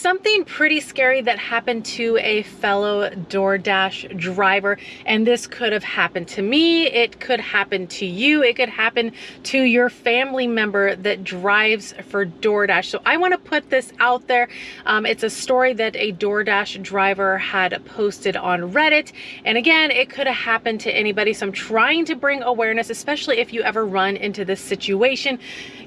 something pretty scary that happened to a fellow DoorDash driver, and this could have happened to me. It could happen to you. It could happen to your family member that drives for DoorDash. So I want to put this out there. It's a story that a DoorDash driver had posted on Reddit, and again, it could have happened to anybody. So I'm trying to bring awareness, especially if you ever run into this situation.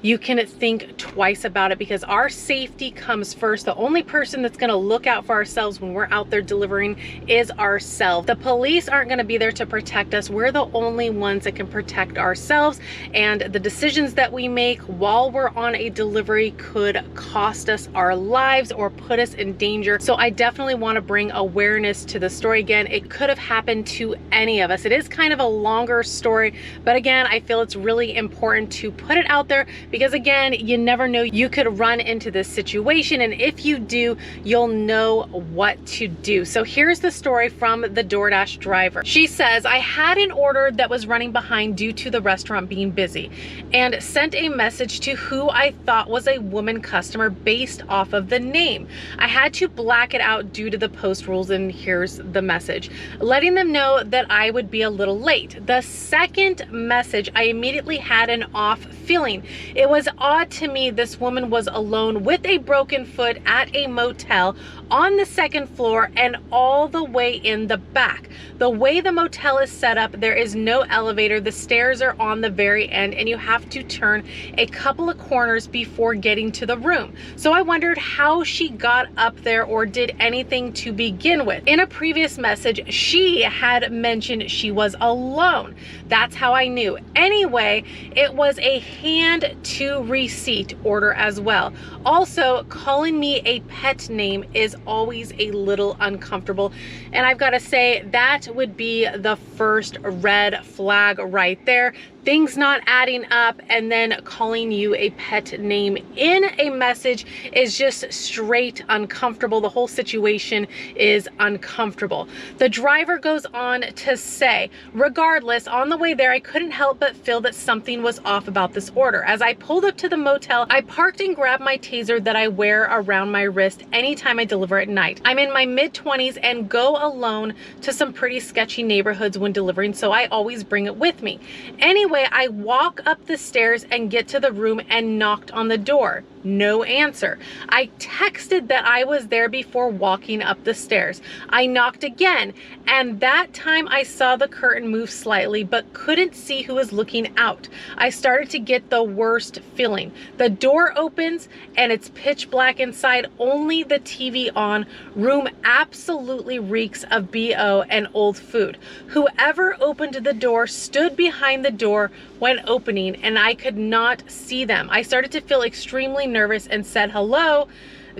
You can think twice about it, because our safety comes first. The only person that's going to look out for ourselves when we're out there delivering is ourselves. The police aren't going to be there to protect us. We're the only ones that can protect ourselves, and the decisions that we make while we're on a delivery could cost us our lives or put us in danger. So I definitely want to bring awareness to the story. Again, it could have happened to any of us. It is kind of a longer story, but again, I feel it's really important to put it out there, because again, you never know, you could run into this situation, and if you do, you'll know what to do. So here's the story from the DoorDash driver. She says, I had an order that was running behind due to the restaurant being busy, and sent a message to who I thought was a woman customer based off of the name. I had to black it out due to the post rules, and here's the message, letting them know that I would be a little late. The second message, I immediately had an off feeling. It was odd to me this woman was alone with a broken foot at a motel on the second floor and all the way in the back. The way the motel is set up, there is no elevator. The stairs are on the very end, and you have to turn a couple of corners before getting to the room. So I wondered how she got up there or did anything to begin with. In a previous message, she had mentioned she was alone. That's how I knew. Anyway, it was a hand to receipt order as well. Also, calling me a pet name is always a little uncomfortable, and I've got to say that would be the first red flag right there. Things not adding up, and then calling you a pet name in a message is just straight uncomfortable. The whole situation is uncomfortable. The driver goes on to say, regardless, on the way there, I couldn't help but feel that something was off about this order. As I pulled up to the motel, I parked and grabbed my taser that I wear around my wrist anytime I deliver at night. I'm in my mid-20s and go alone to some pretty sketchy neighborhoods when delivering, so I always bring it with me. Anyway, I walk up the stairs and get to the room and knocked on the door. No answer. I texted that I was there before walking up the stairs. I knocked again, and that time I saw the curtain move slightly but couldn't see who was looking out. I started to get the worst feeling. The door opens and it's pitch black inside, only the TV on. Room absolutely reeks of BO and old food. Whoever opened the door stood behind the door when opening, and I could not see them. I started to feel extremely nervous and said, hello,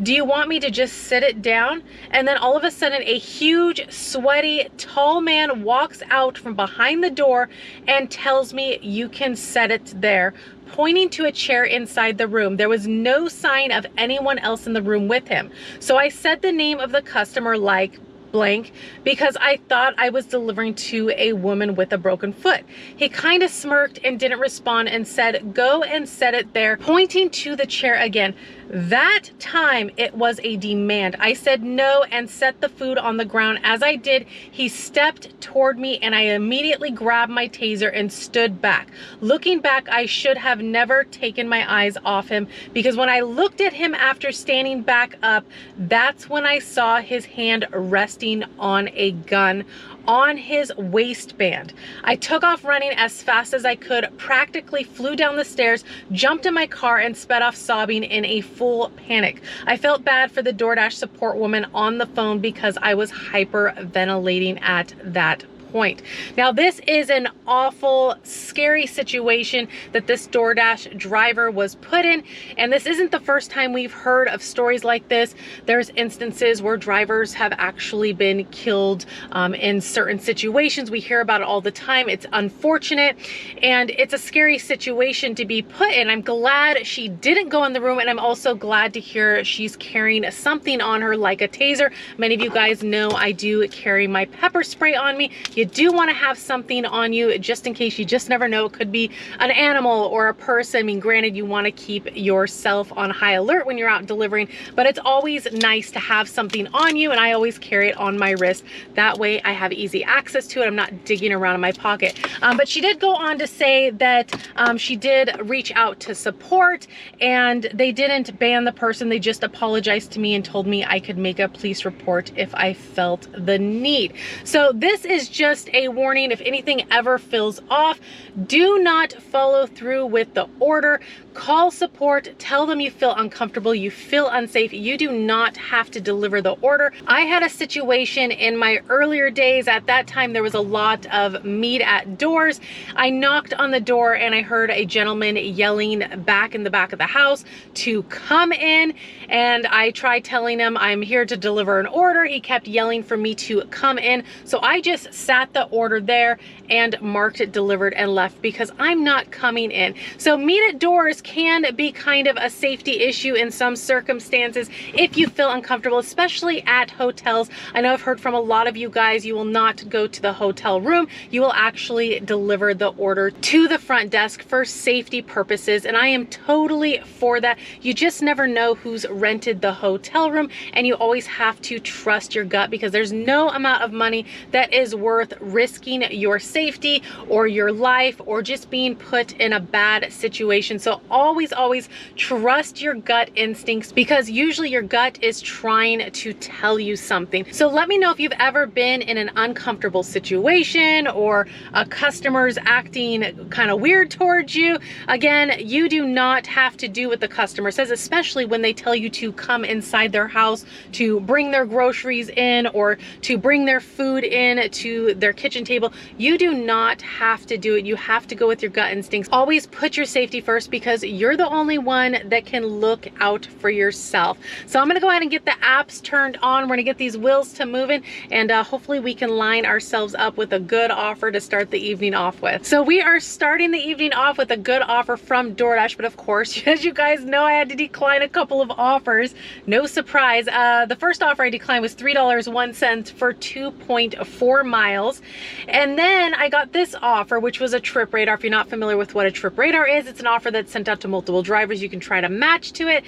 do you want me to just sit it down? And then all of a sudden, a huge, sweaty, tall man walks out from behind the door and tells me, you can set it there, pointing to a chair inside the room. There was no sign of anyone else in the room with him. So I said the name of the customer, like blank, because I thought I was delivering to a woman with a broken foot. He kind of smirked and didn't respond and said, go and set it there, pointing to the chair again. That time it was a demand. I said no and set the food on the ground. As I did, he stepped toward me and I immediately grabbed my taser and stood back. Looking back, I should have never taken my eyes off him, because when I looked at him after standing back up, that's when I saw his hand resting on a gun on his waistband. I took off running as fast as I could, practically flew down the stairs, jumped in my car, and sped off sobbing in a full panic. I felt bad for the DoorDash support woman on the phone because I was hyperventilating at that point. Now, this is an awful, scary situation that this DoorDash driver was put in, and this isn't the first time we've heard of stories like this. There's instances where drivers have actually been killed in certain situations. We hear about it all the time. It's unfortunate, and it's a scary situation to be put in. I'm glad she didn't go in the room, and I'm also glad to hear she's carrying something on her like a taser. Many of you guys know I do carry my pepper spray on me. You You do want to have something on you just in case. You just never know. It could be an animal or a person. I mean, granted, you want to keep yourself on high alert when you're out delivering, but it's always nice to have something on you, and I always carry it on my wrist. That way I have easy access to it. I'm not digging around in my pocket. But she did go on to say that she did reach out to support, and they didn't ban the person. They just apologized to me and told me I could make a police report if I felt the need. So this is just a warning. If anything ever feels off, do not follow through with the order. Call support, tell them you feel uncomfortable, you feel unsafe. You do not have to deliver the order. I had a situation in my earlier days. At that time, there was a lot of meat at doors. I knocked on the door and I heard a gentleman yelling back in the back of the house to come in. And I tried telling him I'm here to deliver an order. He kept yelling for me to come in. So I just sat the order there and marked it delivered and left because I'm not coming in. So meat at doors can be kind of a safety issue in some circumstances if you feel uncomfortable, especially at hotels. I know I've heard from a lot of you guys, you will not go to the hotel room. You will actually deliver the order to the front desk for safety purposes, and I am totally for that. You just never know who's rented the hotel room, and you always have to trust your gut because there's no amount of money that is worth risking your safety or your life or just being put in a bad situation. So always trust your gut instincts because usually your gut is trying to tell you something. So let me know if you've ever been in an uncomfortable situation or a customer's acting kind of weird towards you. Again, you do not have to do what the customer says, especially when they tell you to come inside their house to bring their groceries in or to bring their food in to their kitchen table. You do not have to do it. You have to go with your gut instincts. Always put your safety first because you're the only one that can look out for yourself. So I'm gonna go ahead and get the apps turned on. We're gonna get these wheels to moving, and hopefully we can line ourselves up with a good offer to start the evening off with. So we are starting the evening off with a good offer from DoorDash, but of course, as you guys know, I had to decline a couple of offers. No surprise. The first offer I declined was $3.01 for 2.4 miles. And then I got this offer, which was a trip radar. If you're not familiar with what a trip radar is, it's an offer that's sent out to multiple drivers. You can try to match to it.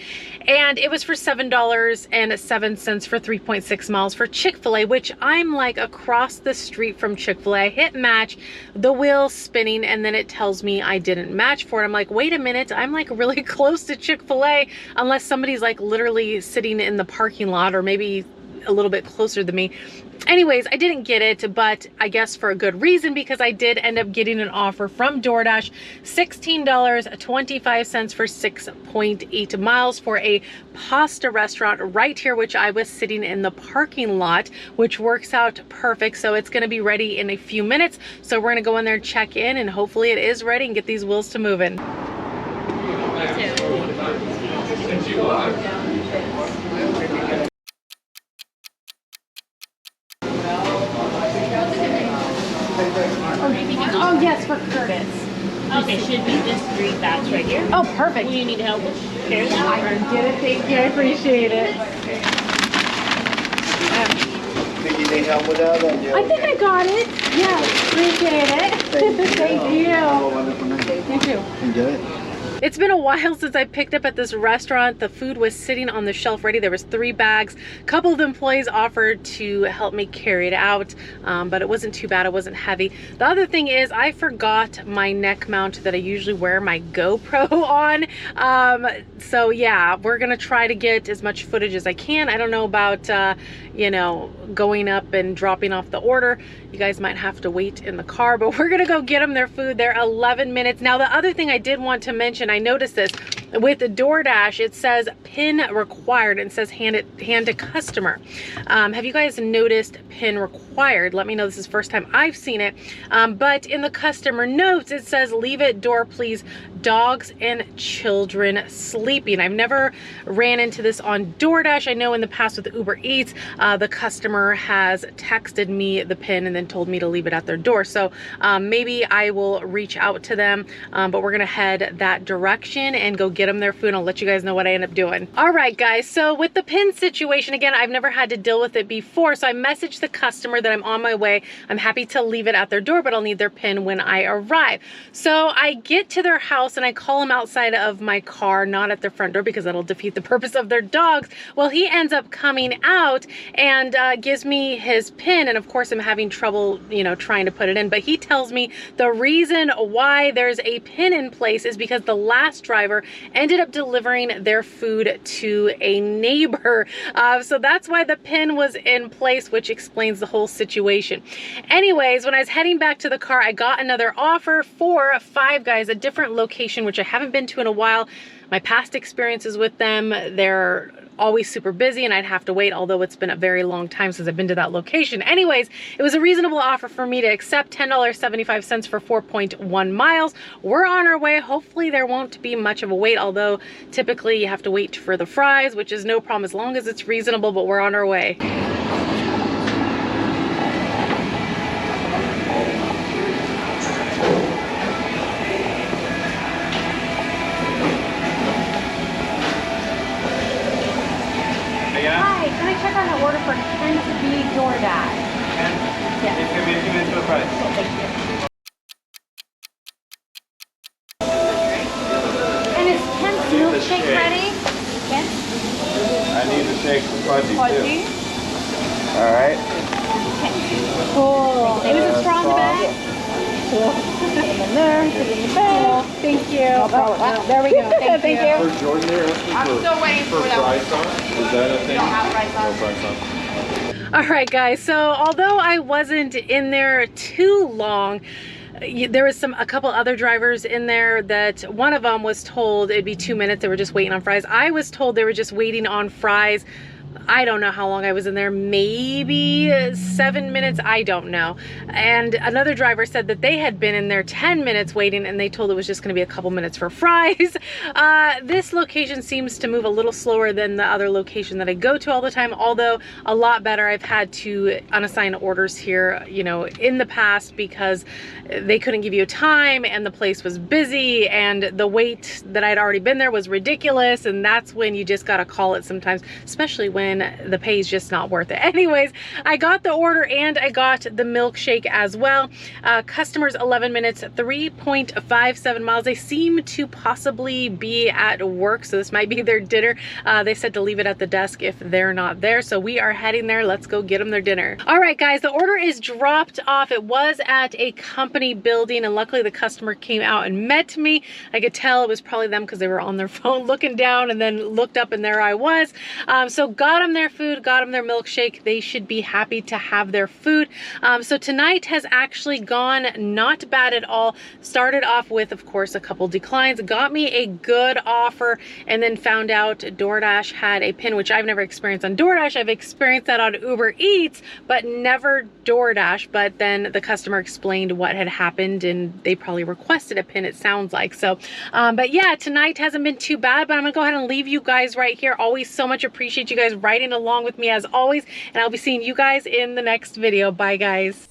And it was for $7.07 for 3.6 miles for Chick-fil-A, which I'm like across the street from Chick-fil-A. I hit match, the wheel's spinning, and then it tells me I didn't match for it. I'm like, wait a minute, I'm like really close to Chick-fil-A, unless somebody's like literally sitting in the parking lot or maybe a little bit closer than me. Anyways, I didn't get it, but I guess for a good reason because I did end up getting an offer from DoorDash, $16.25 for 6.8 miles for a pasta restaurant right here, which I was sitting in the parking lot, which works out perfect. So it's going to be ready in a few minutes. So we're going to go in there and check in, and hopefully it is ready and get these wheels to moving. Oh yes, for Curtis. Okay, should be this 3 bags right here. Oh, perfect. Do you need help with carrying it? I can get it, thank you, I appreciate it. Think you need help with that? I think I got it. Yeah, appreciate it. Thank you. Have a wonderful night. You too. Enjoy it. It's been a while since I picked up at this restaurant. The food was sitting on the shelf ready. There was 3 bags. A couple of employees offered to help me carry it out, but it wasn't too bad. It wasn't heavy. The other thing is I forgot my neck mount that I usually wear my GoPro on. So yeah, we're gonna try to get as much footage as I can. I don't know about, you know, going up and dropping off the order. You guys might have to wait in the car, but we're gonna go get them their food. They're 11 minutes. Now, the other thing I did want to mention, I noticed this with the DoorDash, it says PIN required and says hand to customer. Have you guys noticed PIN required? Let me know. This is the first time I've seen it. But in the customer notes, it says leave at door, please. Dogs and children sleeping. I've never ran into this on DoorDash. I know in the past with Uber Eats, the customer has texted me the PIN and then told me to leave it at their door. So maybe I will reach out to them, but we're gonna head that direction direction and go get them their food. I'll let you guys know what I end up doing. All right, guys, so with the pin situation, again, I've never had to deal with it before, so I messaged the customer that I'm on my way. I'm happy to leave it at their door, but I'll need their pin when I arrive. So I get to their house and I call them outside of my car, not at their front door, because that'll defeat the purpose of their dogs. Well, he ends up coming out and gives me his pin, and of course I'm having trouble, you know, trying to put it in, but he tells me the reason why there's a pin in place is because the last driver ended up delivering their food to a neighbor. So that's why the pin was in place, which explains the whole situation. Anyways, when I was heading back to the car, I got another offer for Five Guys, a different location, which I haven't been to in a while. My past experiences with them, they're always super busy and I'd have to wait, although it's been a very long time since I've been to that location. Anyways, it was a reasonable offer for me to accept, $10.75 for 4.1 miles. We're on our way. Hopefully there won't be much of a wait, although typically you have to wait for the fries, which is no problem as long as it's reasonable, but we're on our way. Hi, can I check on the order for 10 to be DoorDash? 10? Yeah. If you're making it to a price. Thank you. And is Ken's milkshake ready? Ken? I need to shake some fudgy Fudgy? too. Alright. Cool. Is it straw in the bag? Cool. Put them in there, put them in the bag. Thank you. No problem. There we go. Thank you. For Jordan, they're asking I'm still waiting for that fry sauce? Is that a thing? We don't have fry sauce. No fry sauce. All right, guys. So although I wasn't in there too long, there was a couple other drivers in there that one of them was told it'd be 2 minutes. They were just waiting on fries. I was told they were just waiting on fries. I don't know how long I was in there, maybe 7 minutes, I don't know. And another driver said that they had been in there 10 minutes waiting and they told it was just gonna be a couple minutes for fries. This location seems to move a little slower than the other location that I go to all the time, although a lot better. I've had to unassign orders here, you know, in the past because they couldn't give you a time and the place was busy and the wait that I'd already been there was ridiculous, and that's when you just gotta call it sometimes, especially when the pay is just not worth it. Anyways, I got the order and I got the milkshake as well. Customers 11 minutes, 3.57 miles. They seem to possibly be at work, so this might be their dinner. They said to leave it at the desk if they're not there, so we are heading there. Let's go get them their dinner. All right, guys, the order is dropped off. It was at a company building and luckily the customer came out and met me. I could tell it was probably them because they were on their phone looking down and then looked up and there I was. So got them their food, got them their milkshake. They should be happy to have their food. So tonight has actually gone not bad at all. Started off with, of course, a couple declines, got me a good offer, and then found out DoorDash had a pin, which I've never experienced on DoorDash. I've experienced that on Uber Eats, but never DoorDash. But then the customer explained what had happened and they probably requested a pin, it sounds like. So, but yeah, tonight hasn't been too bad, but I'm gonna go ahead and leave you guys right here. Always so much appreciate you guys riding along with me as always, and I'll be seeing you guys in the next video. Bye, guys.